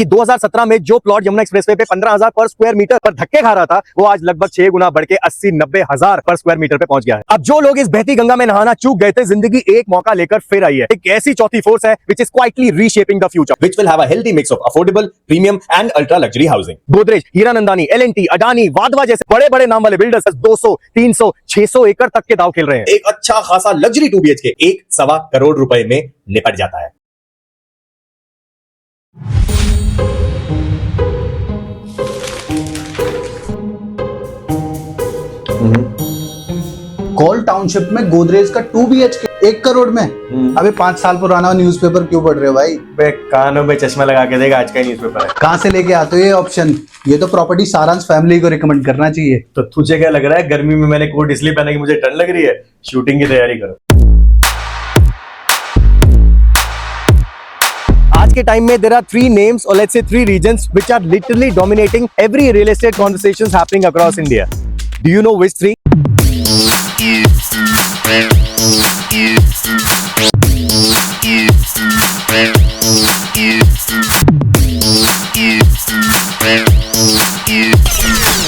कि 2017 में जो प्लॉट यमुना एक्सप्रेसवे पे 15,000 पर स्क्वायर मीटर पर धक्के खा रहा था, वो आज लगभग 6 गुना बढ़ के 80-90 हजार पर स्क्वायर मीटर पे पहुंच गया है। अब जो लोग इस बहती गंगा में नहाना चूक गए थे, जिंदगी एक मौका लेकर फिर आई है। एक ऐसी चौथी फोर्स है which is quietly reshaping the future, which will have a healthy mix of affordable, premium and ultra luxury housing. Godrej, Hiranandani, L&T, Adani, Wadhwa जैसे बड़े बड़े नाम वाले बिल्डर्स 200, 300, 600 एकड़ तक के दाव खेल रहे हैं। एक अच्छा खासा लग्जरी 2 BHK 1.25 करोड़ रुपए में निपट जाता है। कॉल टाउनशिप में गोदरेज का 2 BHK 1 करोड़ में। अबे 5 साल पुराना न्यूज़पेपर क्यों पढ़ रहे हो भाई? बे कानों में चश्मा लगा के देगा, आज का न्यूज़पेपर है। कहाँ से लेके आते हो ये ऑप्शन? ये तो प्रॉपर्टी सारांश फैमिली को रिकमेंड करना चाहिए। तो तुझे क्या लग रहा है गर्मी में मैंने कोट इसलिए पहना कि मुझे ठंड लग रही है? शूटिंग की तैयारी करो। आज के टाइम में there are 3 names or let's say 3 regions which are literally dominating every real estate conversations happening across India. Do you know which 3?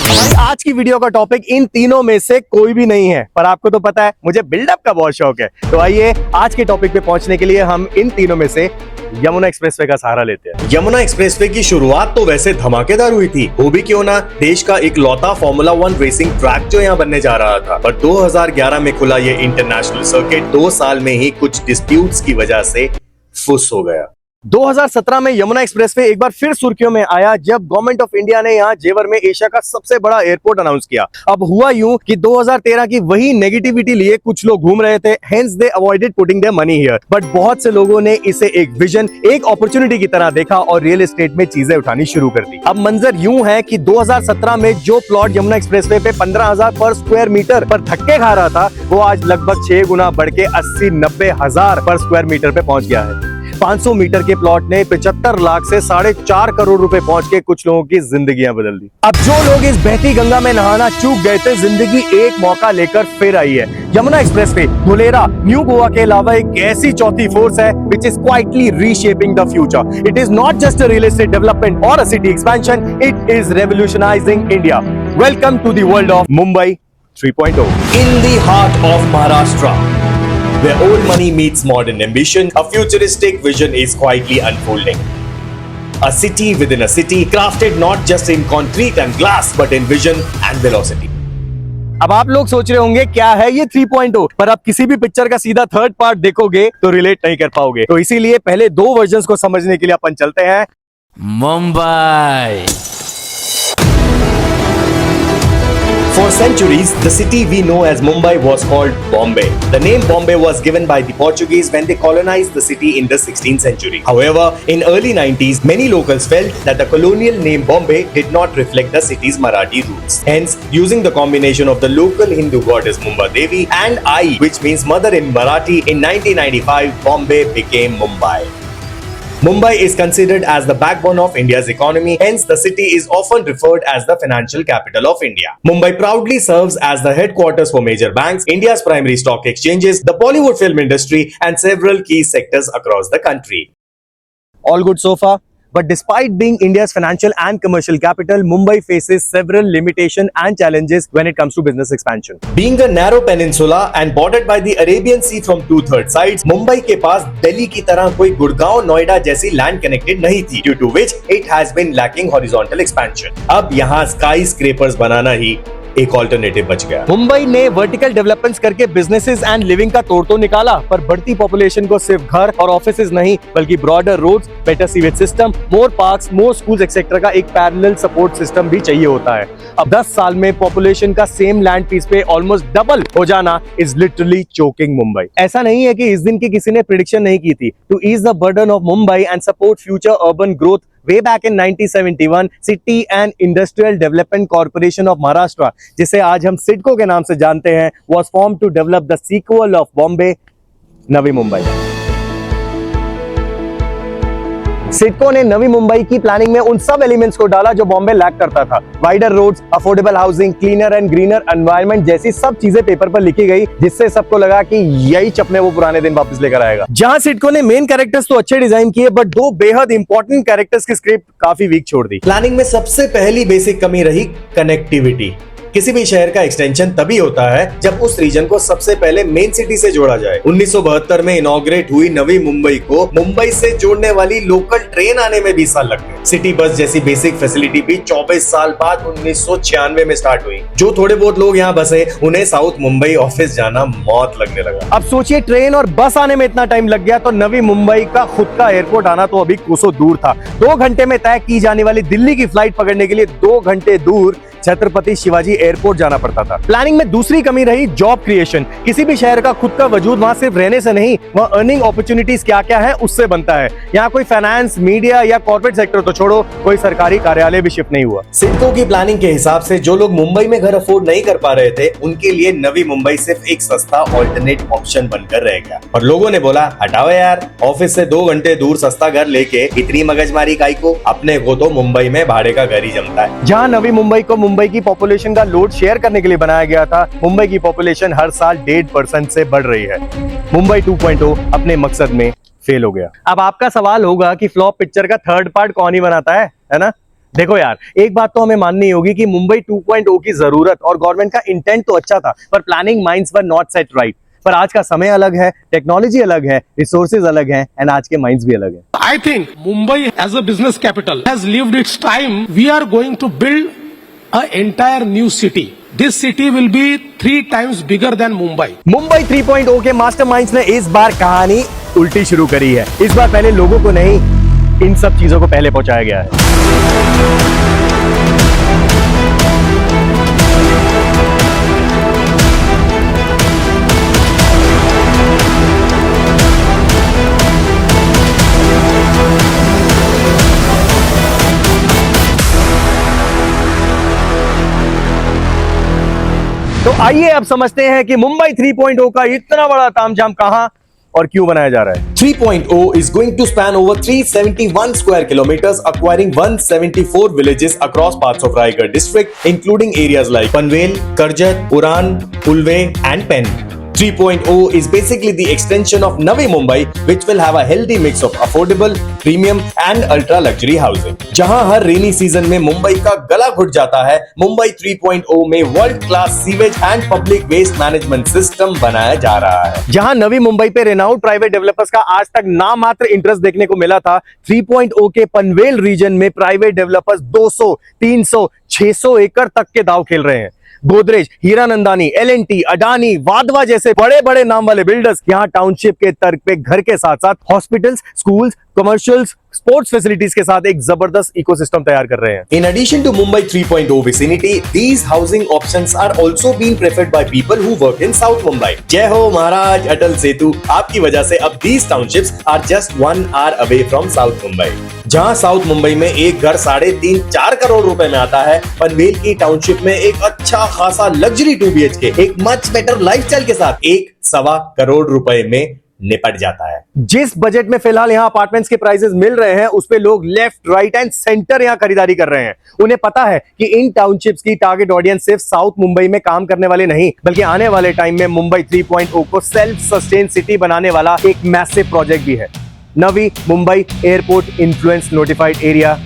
हमारी आज की वीडियो का टॉपिक इन तीनों में से कोई भी नहीं है, पर आपको तो पता है मुझे बिल्डअप का बहुत शौक है। तो आइए आज के टॉपिक पे पहुंचने के लिए हम इन तीनों में से यमुना एक्सप्रेसवे का सहारा लेते हैं। यमुना एक्सप्रेसवे की शुरुआत तो वैसे धमाकेदार हुई थी, वो भी क्यों ना देश का एक लौता फॉर्मूला 1 रेसिंग ट्रैक जो यहाँ बनने जा रहा था। पर 2011 में खुला ये इंटरनेशनल सर्किट 2 साल में ही कुछ डिस्प्यूट्स की वजह से फुस हो गया। 2017 में यमुना एक्सप्रेसवे एक बार फिर सुर्खियों में आया जब गवर्नमेंट ऑफ इंडिया ने यहाँ जेवर में एशिया का सबसे बड़ा एयरपोर्ट अनाउंस किया। अब हुआ यूं कि 2013 की वही नेगेटिविटी लिए कुछ लोग घूम रहे थे, hence they avoided putting their money here. But बहुत से लोगों ने इसे एक विजन, एक अपॉर्चुनिटी की तरह देखा और रियल एस्टेट में चीजें उठानी शुरू कर दी। अब मंजर यूं है कि 2017 में जो प्लॉट यमुना एक्सप्रेसवे पे 15,000 पर स्क्वायर मीटर पर धक्के खा रहा था, वो आज लगभग 6 गुना बढ़ के 80-90 हजार पर स्क्वायर मीटर पे पहुंच गया है। 500 मीटर के प्लॉट ने 75 लाख से 4.5 करोड़ रुपए पहुंच के कुछ लोगों की जिंदगियां बदल दी। अब जो लोग इस बहती गंगा में नहाना चूक गए थे, जिंदगी एक मौका लेकर फिर आई है। यमुना एक्सप्रेसवे, धुलेरा, न्यू गोवा के अलावा एक ऐसी चौथी फोर्स है which is quietly reshaping the future. It is not just a real estate development or a city expansion, it is revolutionizing India. Welcome to the world of Mumbai 3.0. In the heart of Maharashtra, where old money meets modern ambition, a futuristic vision is quietly unfolding. A city within a city, crafted not just in concrete and glass, but in vision and velocity. अब आप लोग सोच रहे होंगे क्या है ये 3.0, पर आप किसी भी पिक्चर का सीधा थर्ड पार्ट देखोगे तो रिलेट नहीं कर पाओगे। तो इसीलिए पहले 2 वर्जन्स को समझने के लिए अपन चलते हैं Mumbai. For centuries, the city we know as Mumbai was called Bombay. The name Bombay was given by the Portuguese when they colonized the city in the 16th century. However, in early 90s, many locals felt that the colonial name Bombay did not reflect the city's Marathi roots. Hence, using the combination of the local Hindu goddess Mumba Devi and Ai, which means mother in Marathi, in 1995, Bombay became Mumbai. Mumbai is considered as the backbone of India's economy, hence the city is often referred as the financial capital of India. Mumbai proudly serves as the headquarters for major banks, India's primary stock exchanges, the Bollywood film industry, and several key sectors across the country. All good so far? But despite being India's financial and commercial capital, Mumbai faces several limitations and challenges when it comes to business expansion. Being a narrow peninsula and bordered by the Arabian Sea from 2/3 sides, Mumbai के पास दिल्ली की तरह कोई गुड़गांव, नोएडा जैसी land connected नहीं थी, due to which it has been lacking horizontal expansion. अब यहाँ sky scrapers बनाना ही एक ऑल्टरनेटिव बच गया। मुंबई ने वर्टिकल डेवलपमेंट्स करके बिजनेसेस एंड लिविंग का तोड़ तो निकाला, पर बढ़ती पॉपुलेशन को सिर्फ घर और ऑफिसेज नहीं बल्कि broader roads, better sewage system, more parks, more schools etcetera का एक पैरेलल सपोर्ट सिस्टम भी चाहिए होता है। अब 10 साल में पॉपुलेशन का सेम लैंड पीस पे ऑलमोस्ट डबल हो जाना इज लिटरली चोकिंग मुंबई। ऐसा नहीं है कि इस दिन की किसी ने प्रेडिक्शन नहीं की थी। To ease the burden of Mumbai and support future urban growth, way back in 1971, City and Industrial Development Corporation of Maharashtra, जिसे आज हम सिडको के नाम से जानते हैं, was formed to develop the sequel of Bombay, Navi Mumbai. CIDCO ने नवी मुंबई की प्लानिंग में उन सब एलिमेंट्स को डाला जो बॉम्बे लैक करता था। Wider roads, affordable housing, cleaner and greener environment जैसी सब चीजें पेपर पर लिखी गई, जिससे सबको लगा कि यही चपने वो पुराने दिन वापस लेकर आएगा। जहां सिडको ने मेन कैरेक्टर्स तो अच्छे डिजाइन किए, बट दो बेहद इंपॉर्टेंट कैरेक्टर्स की स्क्रिप्ट काफी वीक छोड़ दी। प्लानिंग में सबसे पहली बेसिक कमी रही कनेक्टिविटी। किसी भी शहर का एक्सटेंशन तभी होता है जब उस रीजन को सबसे पहले मेन सिटी से जोड़ा जाए। 1972 में इनॉग्रेट हुई नवी मुंबई को मुंबई से जोड़ने वाली लोकल ट्रेन आने में 20 साल लग गए। सिटी बस जैसी बेसिक फैसिलिटी भी 24 साल बाद 1996 में स्टार्ट हुई। जो थोड़े बहुत लोग यहाँ बसे, उन्हें साउथ मुंबई ऑफिस जाना मौत लगने लगा। अब सोचिए, ट्रेन और बस आने में इतना टाइम लग गया तो नवी मुंबई का खुद का एयरपोर्ट आना तो अभी कोसों दूर था। 2 घंटे में तय की जाने वाली दिल्ली की फ्लाइट पकड़ने के लिए 2 घंटे दूर छत्रपति शिवाजी एयरपोर्ट जाना पड़ता था। प्लानिंग में दूसरी कमी रही जॉब क्रिएशन। किसी भी शहर का खुद का वजूद वहां सिर्फ रहने से नहीं, वहां अर्निंग अपॉर्चुनिटीज क्या क्या है उससे बनता है। यहाँ कोई फाइनेंस, मीडिया या कॉर्पोरेट सेक्टर तो छोड़ो, कोई सरकारी कार्यालय भी शिफ्ट नहीं हुआ। सिडको की प्लानिंग के हिसाब से जो लोग मुंबई में घर अफोर्ड नहीं कर पा रहे थे, उनके लिए नवी मुंबई सिर्फ एक सस्ता ऑल्टरनेट ऑप्शन बनकर रह गया। और लोगों ने बोला, हटाओ यार, ऑफिस से 2 घंटे दूर सस्ता घर लेके इतनी मगजमारी काई को, अपने को तो मुंबई में भाड़े का घर ही जमता है। जहाँ नवी मुंबई को मुंबई की पॉपुलेशन का लोड शेयर करने के लिए बनाया गया था, मुंबई की पॉपुलेशन हर साल 1.5% से बढ़ रही है। मुंबई 2.0 अपने मकसद में फेल हो गया। अब आपका सवाल होगा कि फ्लॉप पिक्चर का थर्ड पार्ट कौन ही बनाता है ना? देखो यार, एक बात तो हमें माननी होगी कि मुंबई 2.0 की जरूरत और गवर्नमेंट का इंटेंट तो अच्छा था, पर planning minds were not set right. पर आज का समय अलग है, टेक्नोलॉजी अलग है, रिसोर्सेज अलग हैं, एंड आज के माइंड्स भी अलग हैं। I think Mumbai as a business capital has lived its time. We are going to build an entire new city. This city will be 3 times bigger than Mumbai. Mumbai 3.0 के masterminds ने इस बार कहानी उल्टी शुरू करी है। इस बार पहले लोगों को नहीं, इन सब चीजों को पहले पहुंचाया गया है। तो आइए अब समझते हैं कि मुंबई 3.0 का इतना बड़ा तामझाम कहां और क्यों बनाया जा रहा है। 3.0 is going to span over 371 square kilometers, acquiring 174 villages across parts of Raigad district, including areas like Panvel, Karjat, Uran, Ulve, and Pen. 3.0 is basically the extension of Navi Mumbai, which will have a healthy mix of affordable, premium and ultra luxury housing. जहां हर rainy season में मुंबई का गला घुट जाता है, मुंबई 3.0 में world class sewage and public waste management system बनाया जा रहा है। जहां नवी मुंबई पे रेनाउड प्राइवेट डेवलपर्स का आज तक नाम मात्र इंटरेस्ट देखने को मिला था, 3.0 के पनवेल रीजन में प्राइवेट डेवलपर्स 200, 300, 600 एकड़ तक के दांव खेल रहे हैं। गोदरेज, हीरानंदानी, L&T, अडानी, वाधवा जैसे बड़े बड़े नाम वाले बिल्डर्स यहाँ टाउनशिप के तर्क पे घर के साथ साथ hospitals, schools, commercials, sports facilities के साथ एक जबरदस्त इकोसिस्टम तैयार कर रहे हैं। In addition to Mumbai 3.0 vicinity, these housing options are also being preferred by people who work in South Mumbai. जय हो महाराज अटल सेतु, आपकी वजह से अब these townships are just 1 hour away from South Mumbai. जहां साउथ मुंबई में एक घर 3.5-4 करोड़ रुपए में आता है, पनवेल की टाउनशिप में एक अच्छा खासा लग्जरी 2 BHK एक मच बेटर लाइफस्टाइल के साथ 1.25 करोड़ रुपए में निपट जाता है। जिस बजट में फिलहाल यहाँ अपार्टमेंट्स के प्राइसेस मिल रहे हैं, उस पे लोग लेफ्ट, राइट एंड सेंटर यहाँ खरीदारी कर रहे हैं। उन्हें पता है कि इन टाउनशिप्स की टारगेट ऑडियंस सिर्फ साउथ मुंबई में काम करने वाले नहीं, बल्कि आने वाले टाइम में मुंबई 3.0 को सेल्फ सस्टेन सिटी बनाने वाला एक मैसिव प्रोजेक्ट भी है। Navi Mumbai airport influence notified area,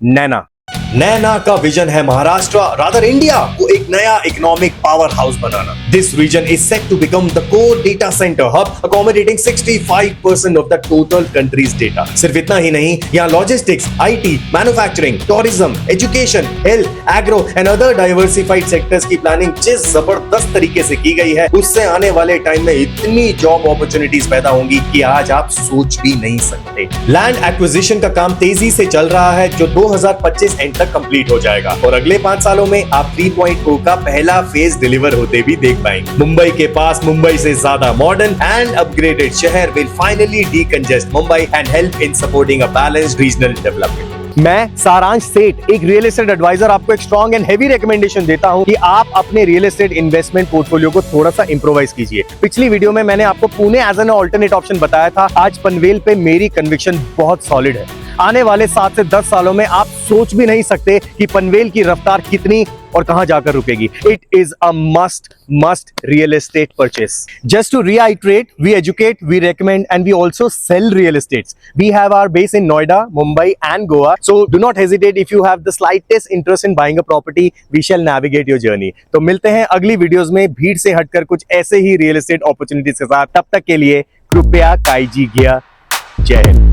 Naina. Naina का विजन है महाराष्ट्र, रादर इंडिया को एक नया इकोनॉमिक पावर हाउस बनाना। This region is set to become the core data centre hub, accommodating 65% of the total country's data. सिर्फ इतना ही नहीं, यहाँ logistics, IT, manufacturing, tourism, education, health, agro and other diversified sectors की planning जिस जबरदस्त तरीके से की गई है, उससे आने वाले टाइम में इतनी जॉब अपॉर्चुनिटीज पैदा होंगी कि आज आप सोच भी नहीं सकते। लैंड एक्विजिशन का काम तेजी से चल रहा है, जो 2025 एंड तक कंप्लीट हो जाएगा और अगले 5 सालों में आप 3.0 का पहला फेज डिलीवर होते भी देख पाएंगे। मुंबई के पास मुंबई से ज्यादा मॉडर्न एंड अपग्रेडेड शहर will finally decongest Mumbai and help in supporting a balanced regional development. मैं सारांश सेठ, एक रियल एस्टेट एडवाइजर, आपको एक स्ट्रॉन्ग एंड हेवी रिकमेंडेशन देता हूं कि आप अपने रियल एस्टेट इन्वेस्टमेंट पोर्टफोलियो को थोड़ा सा इंप्रोवाइज कीजिए। पिछली वीडियो में मैंने आपको Pune as an alternate option बताया था, आज पनवेल पे मेरी कन्विक्शन बहुत सॉलिड है। आने वाले 7 से 10 सालों में आप सोच भी नहीं सकते कि पनवेल की रफ्तार कितनी और कहां जाकर रुकेगी। It is a must real estate purchase. Just to reiterate, we educate, we recommend, and we also sell real estates. We have our base in Noida, Mumbai, and Goa. So do not hesitate if you have the slightest interest in buying a property. We shall navigate your journey. तो मिलते हैं अगली videos में भीड़ से हटकर कुछ ऐसे ही रियल एस्टेट अपॉर्चुनिटीज के साथ। तब तक के लिए कृपया काइजी गिया। जय हिंद।